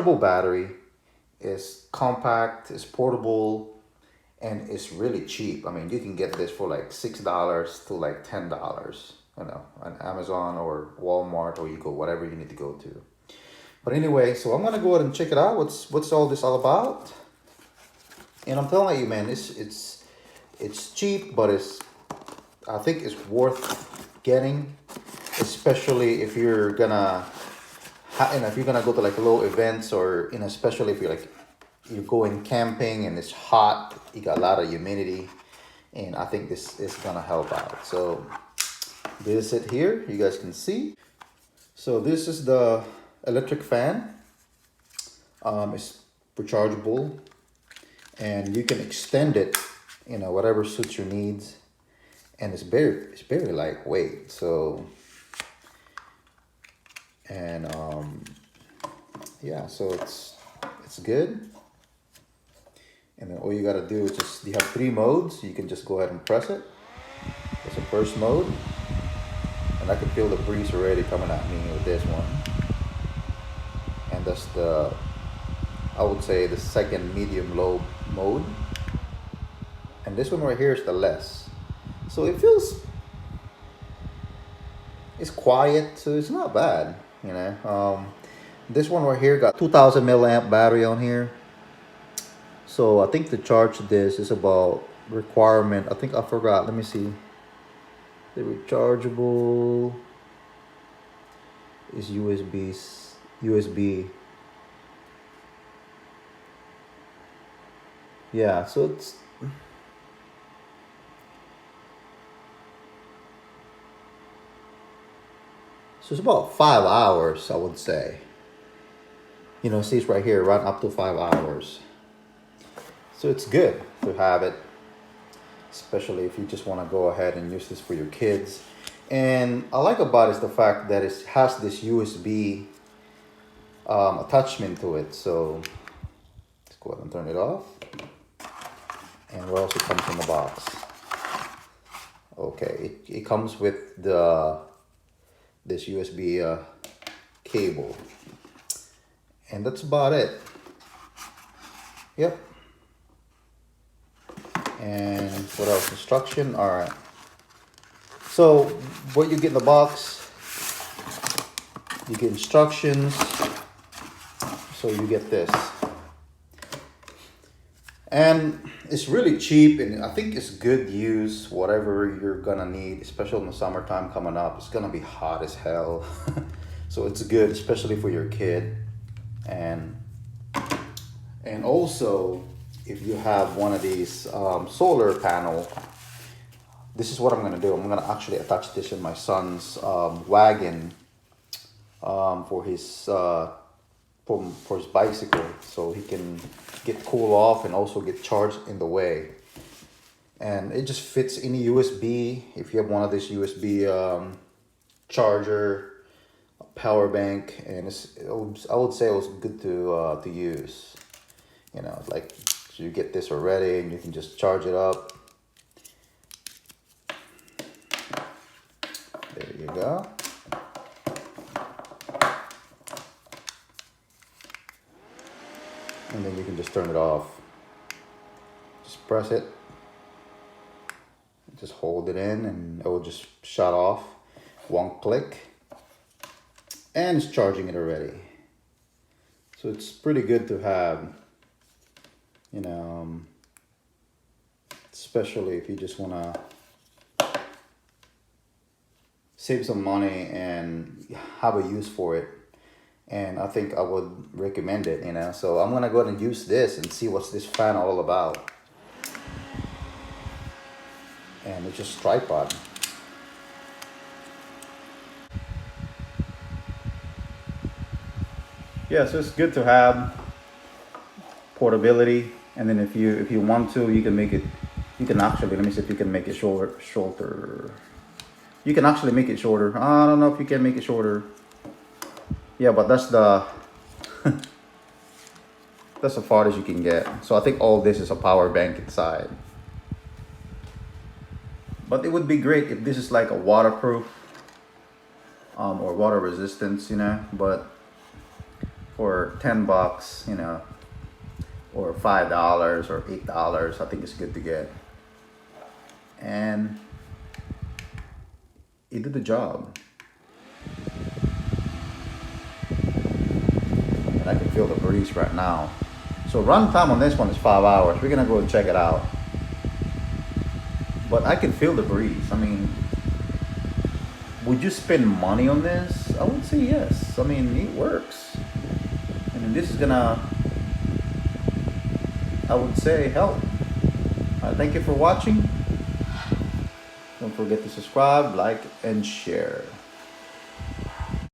rechargeable battery. It's compact, it's portable, and it's really cheap. I mean, you can get this for like $6 to like $10, you know, on Amazon or Walmart, or you go whatever you need to go to. But anyway, so I'm gonna go ahead and check it out. What's all this all about? And I'm telling you, man, it's cheap, but I think it's worth getting, especially if you're gonna, you know, if you're gonna go to like low events, or you know, especially if you're going camping and it's hot, you got a lot of humidity, and I think this is gonna help out. So this is it here, you guys can see. So this is the electric fan. It's rechargeable, and you can extend it, you know, whatever suits your needs, and it's very lightweight. So, and yeah, so it's good. And then all you gotta do is just, you have 3 modes. You can just go ahead and press it. That's the first mode, and I can feel the breeze already coming at me with this one. And that's the, I would say, the second medium low mode. And this one right here is the less. So it feels, it's quiet, so it's not bad, you know. This one right here got 2000 milliamp battery on here. So I think to charge this is about requirement. I think I forgot. Let me see. The rechargeable is USB. Yeah, so it's, so it's about 5 hours, I would say. You know, see, it's right here, run up to 5 hours. So it's good to have it, especially if you just want to go ahead and use this for your kids. And I like about it is the fact that it has this USB attachment to it. So let's go ahead and turn it off. And what else it comes in the box? Okay, it comes with this USB cable, and that's about it. Yep. And what else? Instruction. All right. So what you get in the box, you get instructions. So you get this, and it's really cheap, and I think it's good use whatever you're gonna need, especially in the summertime coming up. It's gonna be hot as hell. So it's good, especially for your kid. And also, if you have one of these solar panel, this is what I'm gonna do. I'm gonna actually attach this in my son's wagon for his bicycle, so he can get cool off and also get charged in the way. And it just fits in a USB. If you have one of these USB charger, power bank, and I would say it was good to use. You know, like, so you get this already, and you can just charge it up. There you go. And then you can just turn it off. Just press it. Just hold it in, and it will just shut off. One click. And it's charging it already. So it's pretty good to have, you know, especially if you just want to save some money and have a use for it. And I think I would recommend it, you know. So I'm gonna go ahead and use this and see what's this fan all about. And it's just tripod. Yeah, so it's good to have portability. And then if you want to, you can make it, you can actually, let me see if you can make it shorter. You can actually make it shorter. I don't know if you can make it shorter. Yeah, but that's the that's as far as you can get. So I think all this is a power bank inside. But it would be great if this is like a waterproof or water resistance, you know. But for 10 bucks, you know, or $5 or $8, I think it's good to get. And it did the job. And I can feel the breeze right now. So run time on this one is 5 hours. We're gonna go check it out. But I can feel the breeze. I mean, would you spend money on this? I would say yes. I mean, it works. I mean, this is gonna, I would say, help. Thank you for watching. Don't forget to subscribe, like, and share.